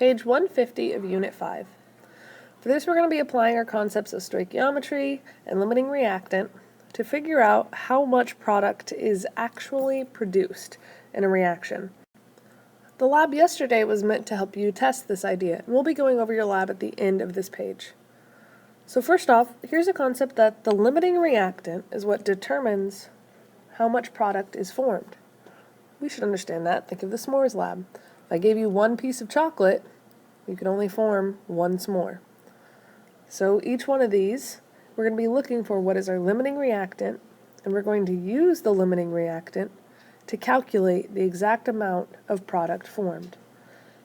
Page 150 of Unit 5. For this, we're going to be applying our concepts of stoichiometry and limiting reactant to figure out how much product is actually produced in a reaction. The lab yesterday was meant to help you test this idea, and we'll be going over your lab at the end of this page. So first off, here's a concept that the limiting reactant is what determines how much product is formed. We should understand that. Think of the s'mores lab. If I gave you one piece of chocolate, you can only form one s'more. So each one of these, we're going to be looking for what is our limiting reactant, and we're going to use the limiting reactant to calculate the exact amount of product formed.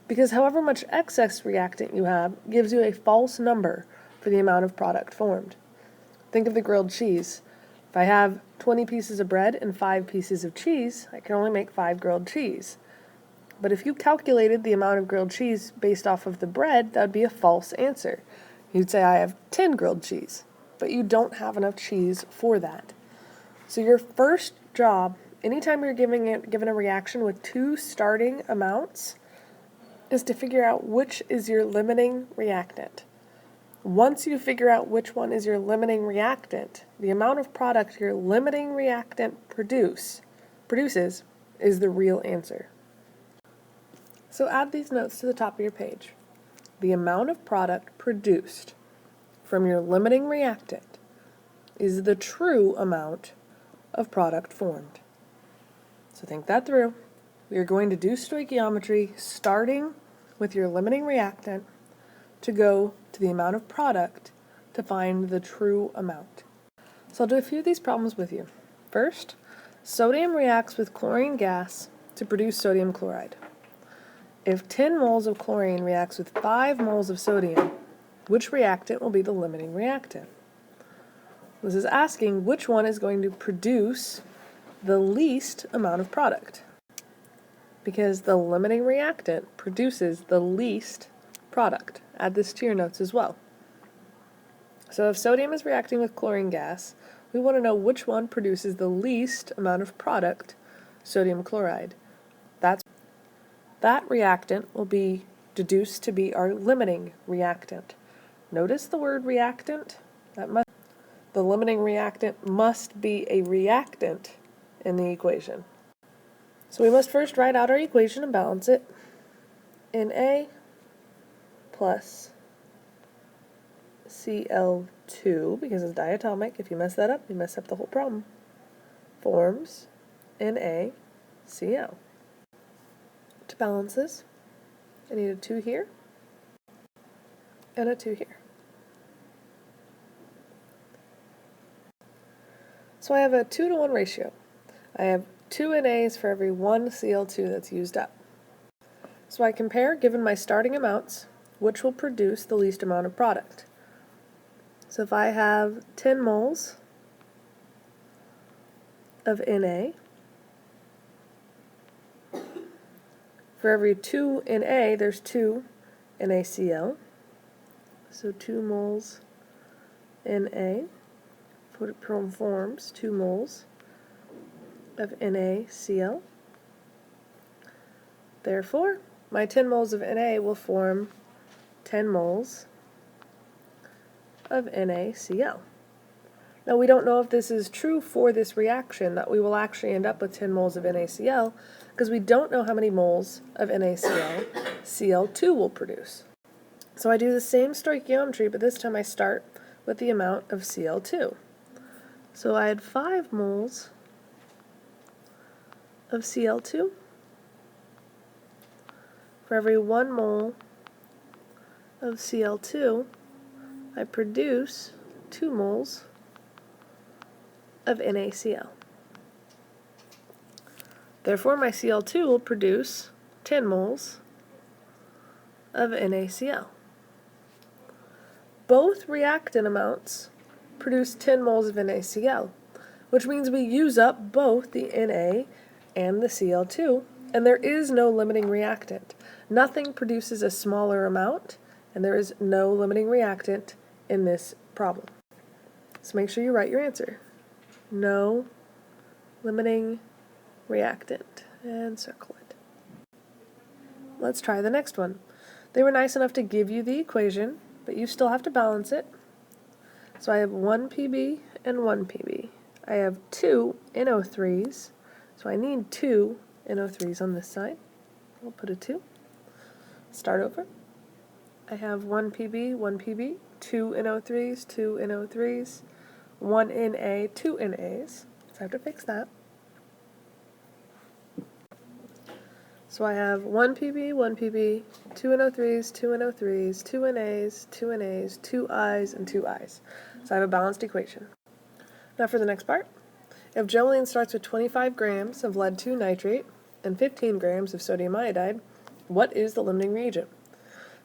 Because however much excess reactant you have gives you a false number for the amount of product formed. Think of the grilled cheese. If I have 20 pieces of bread and 5 pieces of cheese, I can only make 5 grilled cheese. But if you calculated the amount of grilled cheese based off of the bread, that would be a false answer. You'd say, I have 10 grilled cheese, but you don't have enough cheese for that. So your first job, anytime you're given a reaction with two starting amounts, is to figure out which is your limiting reactant. Once you figure out which one is your limiting reactant, the amount of product your limiting reactant produces is the real answer. So add these notes to the top of your page. The amount of product produced from your limiting reactant is the true amount of product formed. So think that through. We are going to do stoichiometry starting with your limiting reactant to go to the amount of product to find the true amount. So I'll do a few of these problems with you. First, sodium reacts with chlorine gas to produce sodium chloride. If 10 moles of chlorine reacts with 5 moles of sodium, which reactant will be the limiting reactant? This is asking which one is going to produce the least amount of product, because the limiting reactant produces the least product. Add this to your notes as well. So if sodium is reacting with chlorine gas, we want to know which one produces the least amount of product, sodium chloride. That reactant will be deduced to be our limiting reactant. Notice the word reactant. The limiting reactant must be a reactant in the equation. So we must first write out our equation and balance it. Na plus Cl2, because it's diatomic. If you mess that up, you mess up the whole problem. Forms NaCl. To balance this, I need a 2 here and a 2 here. So I have a 2-to-1 ratio. I have 2 NAs for every 1 Cl2 that's used up. So I compare, given my starting amounts, which will produce the least amount of product. So if I have 10 moles of Na, for every 2 Na, there's 2 NaCl. So 2 moles Na forms 2 moles of NaCl. Therefore, my 10 moles of Na will form 10 moles of NaCl. Now we don't know if this is true for this reaction, that we will actually end up with 10 moles of NaCl, because we don't know how many moles of NaCl Cl2 will produce. So I do the same stoichiometry, but this time I start with the amount of Cl2. So I had 5 moles of Cl2. For every 1 mole of Cl2, I produce 2 moles of NaCl. Therefore, my Cl2 will produce 10 moles of NaCl. Both reactant amounts produce 10 moles of NaCl, which means we use up both the Na and the Cl2, and there is no limiting reactant. Nothing produces a smaller amount, and there is no limiting reactant in this problem. So make sure you write your answer. No limiting reactant, and circle it. Let's try the next one. They were nice enough to give you the equation, but you still have to balance it. So I have 1 PB and 1 PB. I have 2 NO3s, so I need 2 NO3s on this side. We'll put a 2. Start over. I have 1 PB, 1 PB, 2 NO3s, 2 NO3s, 1 Na, 2 NAs. So I have to fix that. So I have 1 PB, 1 PB, 2 NO3s, 2 NO3s, 2 NAs, 2 NAs, 2 Is, and 2 Is. So I have a balanced equation. Now for the next part. If Jolene starts with 25 grams of lead-2 nitrate and 15 grams of sodium iodide, what is the limiting reagent?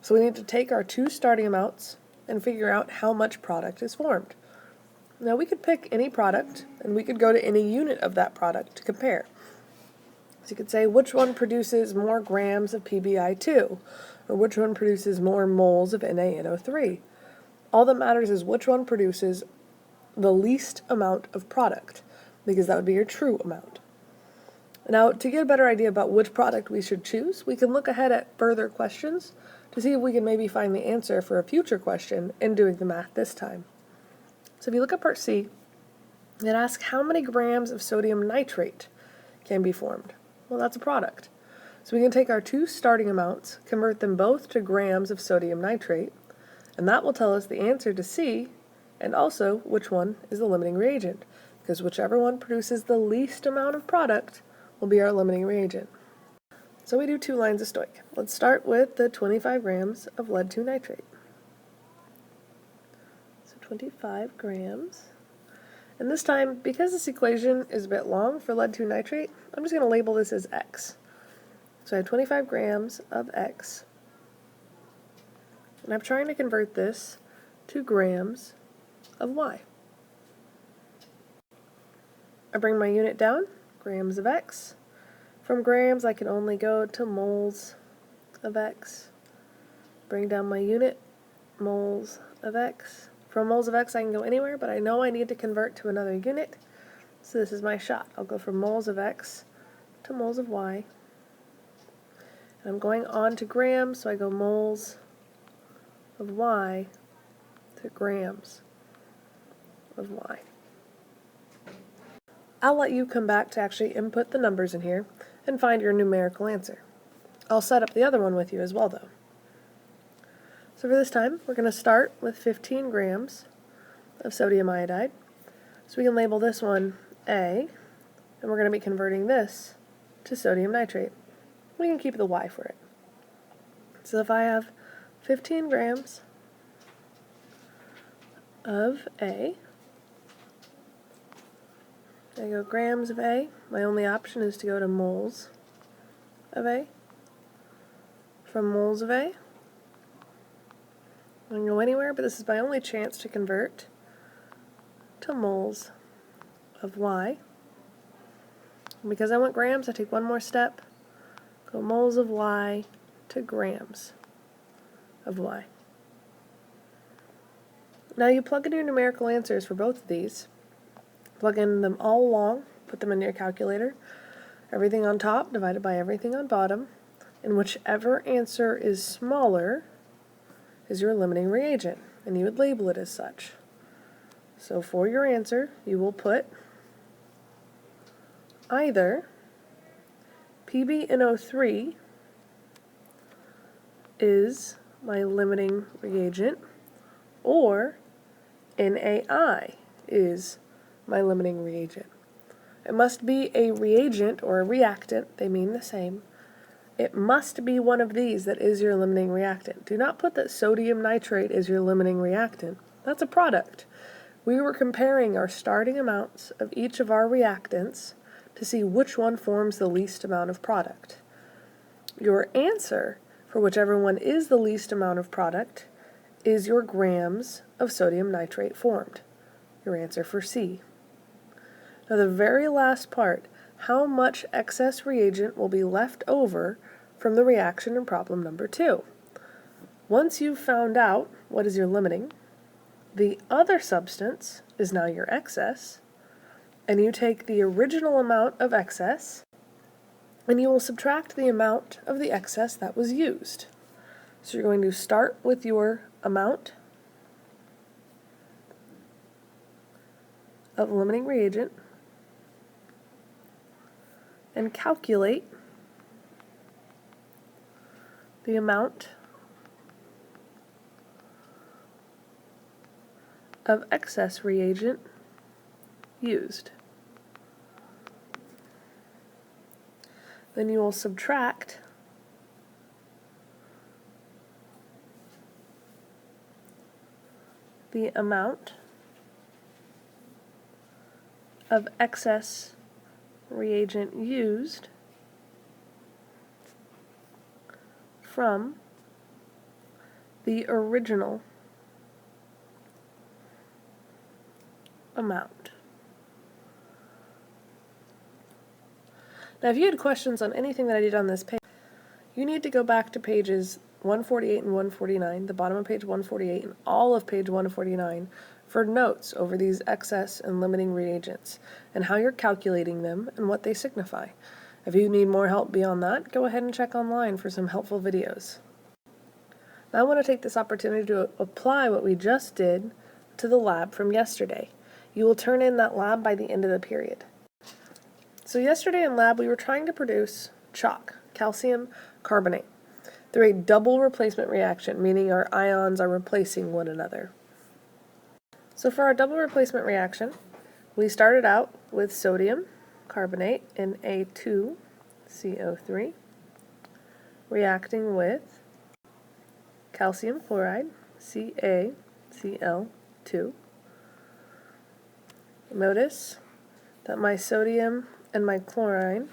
So we need to take our 2 starting amounts and figure out how much product is formed. Now we could pick any product, and we could go to any unit of that product to compare. So you could say which one produces more grams of PbI2, or which one produces more moles of NaNO3. All that matters is which one produces the least amount of product, because that would be your true amount. Now, to get a better idea about which product we should choose, we can look ahead at further questions to see if we can maybe find the answer for a future question in doing the math this time. So if you look at part C, it asks how many grams of sodium nitrate can be formed. Well, that's a product. So we can take our 2 starting amounts, convert them both to grams of sodium nitrate, and that will tell us the answer to C, and also which one is the limiting reagent, because whichever one produces the least amount of product will be our limiting reagent. So we do 2 lines of Stoich. Let's start with the 25 grams of lead-2 nitrate. So 25 grams. And this time, because this equation is a bit long for lead-2 nitrate, I'm just going to label this as X. So I have 25 grams of X. And I'm trying to convert this to grams of Y. I bring my unit down, grams of X. From grams, I can only go to moles of X. Bring down my unit, moles of X. From moles of X, I can go anywhere, but I know I need to convert to another unit. So this is my shot. I'll go from moles of X to moles of Y. And I'm going on to grams, so I go moles of Y to grams of Y. I'll let you come back to actually input the numbers in here and find your numerical answer. I'll set up the other one with you as well, though. So for this time, we're going to start with 15 grams of sodium iodide. So we can label this one A, and we're going to be converting this to sodium nitrate. We can keep the Y for it. So if I have 15 grams of A, I go grams of A. My only option is to go to moles of A. From moles of A, I can go anywhere, but this is my only chance to convert to moles of Y. And because I want grams, I take one more step, go moles of Y to grams of Y. Now you plug in your numerical answers for both of these. Plug in them all along, put them in your calculator. Everything on top divided by everything on bottom, and whichever answer is smaller is your limiting reagent, and you would label it as such. So for your answer, you will put either PbNO3 is my limiting reagent, or NaI is my limiting reagent. It must be a reagent or a reactant, they mean the same. It must be one of these that is your limiting reactant. Do not put that sodium nitrate is your limiting reactant. That's a product. We were comparing our starting amounts of each of our reactants to see which one forms the least amount of product. Your answer for whichever one is the least amount of product is your grams of sodium nitrate formed. Your answer for C. Now the very last part, how much excess reagent will be left over from the reaction in problem number 2. Once you've found out what is your limiting, the other substance is now your excess, and you take the original amount of excess, and you will subtract the amount of the excess that was used. So you're going to start with your amount of limiting reagent and calculate the amount of excess reagent used. Then you will subtract the amount of excess reagent used from the original amount. Now, if you had questions on anything that I did on this page, you need to go back to pages 148 and 149, the bottom of page 148 and all of page 149, for notes over these excess and limiting reagents and how you're calculating them and what they signify. If you need more help beyond that, go ahead and check online for some helpful videos. Now I want to take this opportunity to apply what we just did to the lab from yesterday. You will turn in that lab by the end of the period. So yesterday in lab we were trying to produce chalk, calcium carbonate, through a double replacement reaction, meaning our ions are replacing one another. So for our double replacement reaction, we started out with sodium carbonate, Na2CO3, reacting with calcium chloride, CaCl2. Notice that my sodium and my chlorine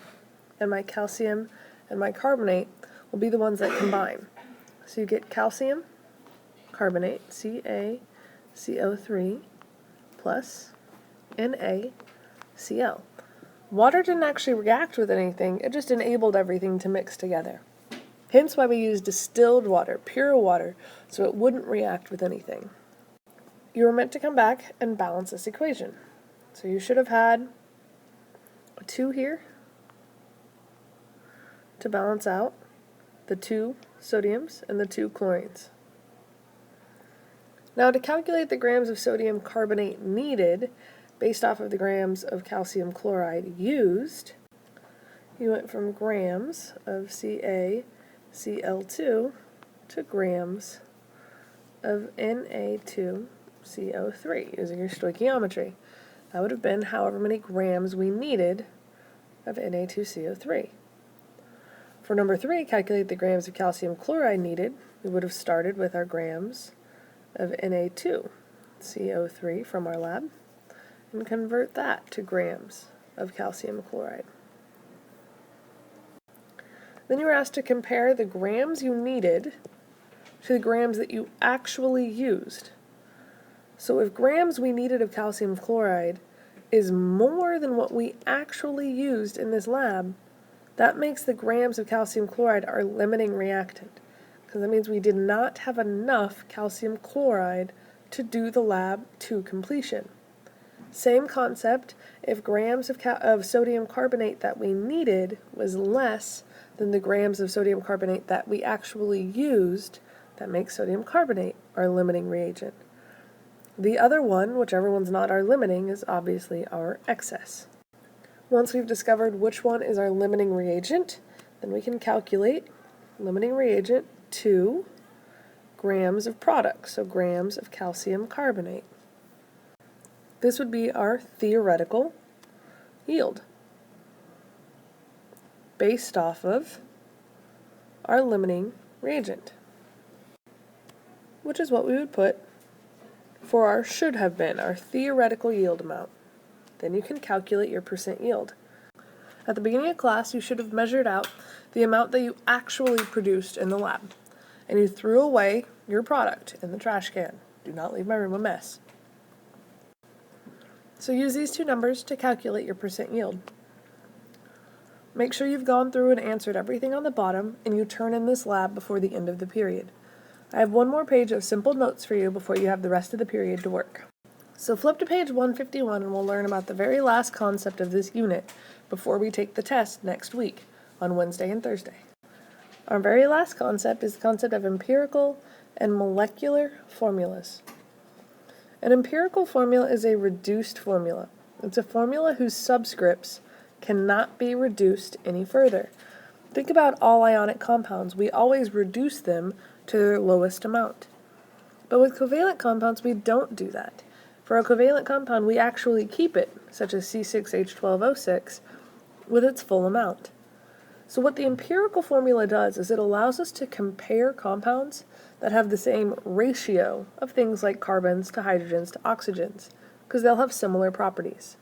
and my calcium and my carbonate will be the ones that combine. So you get calcium carbonate, CaCO3, plus NaCl. Water didn't actually react with anything, it just enabled everything to mix together. Hence why we use distilled water, pure water, so it wouldn't react with anything. You were meant to come back and balance this equation. So you should have had a 2 here to balance out the 2 sodiums and the 2 chlorines. Now to calculate the grams of sodium carbonate needed based off of the grams of calcium chloride used, you went from grams of CaCl2 to grams of Na2CO3 using your stoichiometry. That would have been however many grams we needed of Na2CO3. For number 3, calculate the grams of calcium chloride needed. We would have started with our grams of Na2CO3 from our lab and convert that to grams of calcium chloride. Then you were asked to compare the grams you needed to the grams that you actually used. So if grams we needed of calcium chloride is more than what we actually used in this lab, that makes the grams of calcium chloride our limiting reactant, because that means we did not have enough calcium chloride to do the lab to completion. Same concept, if grams of sodium carbonate that we needed was less than the grams of sodium carbonate that we actually used, that makes sodium carbonate our limiting reagent. The other one, whichever one's not our limiting, is obviously our excess. Once we've discovered which one is our limiting reagent, then we can calculate limiting reagent to grams of product, so grams of calcium carbonate. This would be our theoretical yield based off of our limiting reagent, which is what we would put for our should have been, our theoretical yield amount. Then you can calculate your percent yield. At the beginning of class, you should have measured out the amount that you actually produced in the lab, and you threw away your product in the trash can. Do not leave my room a mess. So use these two numbers to calculate your percent yield. Make sure you've gone through and answered everything on the bottom, and you turn in this lab before the end of the period. I have one more page of simple notes for you before you have the rest of the period to work. So flip to page 151 and we'll learn about the very last concept of this unit before we take the test next week on Wednesday and Thursday. Our very last concept is the concept of empirical and molecular formulas. An empirical formula is a reduced formula. It's a formula whose subscripts cannot be reduced any further. Think about all ionic compounds. We always reduce them to their lowest amount. But with covalent compounds, we don't do that. For a covalent compound, we actually keep it, such as C6H12O6, with its full amount. So what the empirical formula does is it allows us to compare compounds that have the same ratio of things like carbons to hydrogens to oxygens, because they'll have similar properties.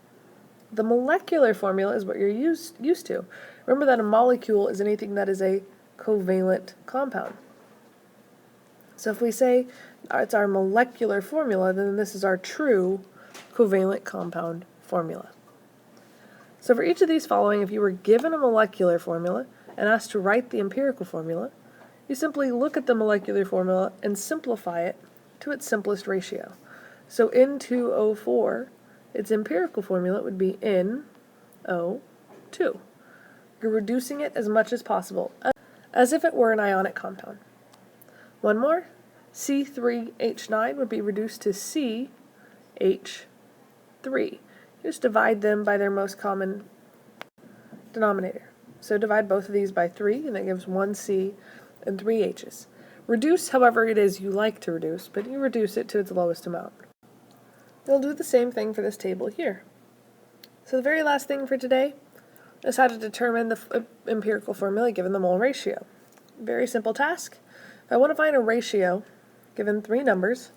The molecular formula is what you're used to. Remember that a molecule is anything that is a covalent compound. So if we say it's our molecular formula, then this is our true covalent compound formula. So for each of these following, if you were given a molecular formula and asked to write the empirical formula, you simply look at the molecular formula and simplify it to its simplest ratio. So N2O4, its empirical formula would be NO2. You're reducing it as much as possible, as if it were an ionic compound. One more, C3H9 would be reduced to CH3. You just divide them by their most common denominator. So divide both of these by 3, and that gives 1 C and 3 H's. Reduce however it is you like to reduce, but you reduce it to its lowest amount. You'll do the same thing for this table here. So the very last thing for today is how to determine the empirical formula given the mole ratio. Very simple task. If I want to find a ratio given 3 numbers,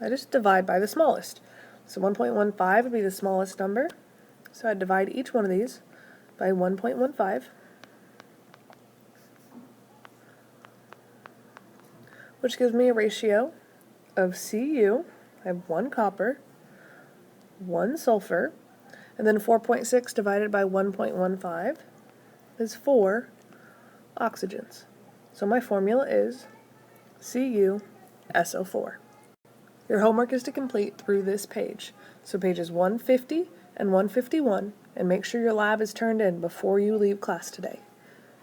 I just divide by the smallest. So 1.15 would be the smallest number. So I'd divide each one of these by 1.15, which gives me a ratio of Cu, I have 1 copper, 1 sulfur, and then 4.6 divided by 1.15 is 4 oxygens. So my formula is CuSO4. Your homework is to complete through this page, so pages 150 and 151, and make sure your lab is turned in before you leave class today.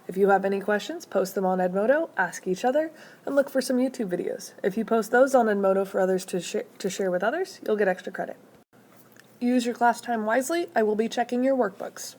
If you have any questions, post them on Edmodo, ask each other, and look for some YouTube videos. If you post those on Edmodo for others to share with others, you'll get extra credit. Use your class time wisely. I will be checking your workbooks.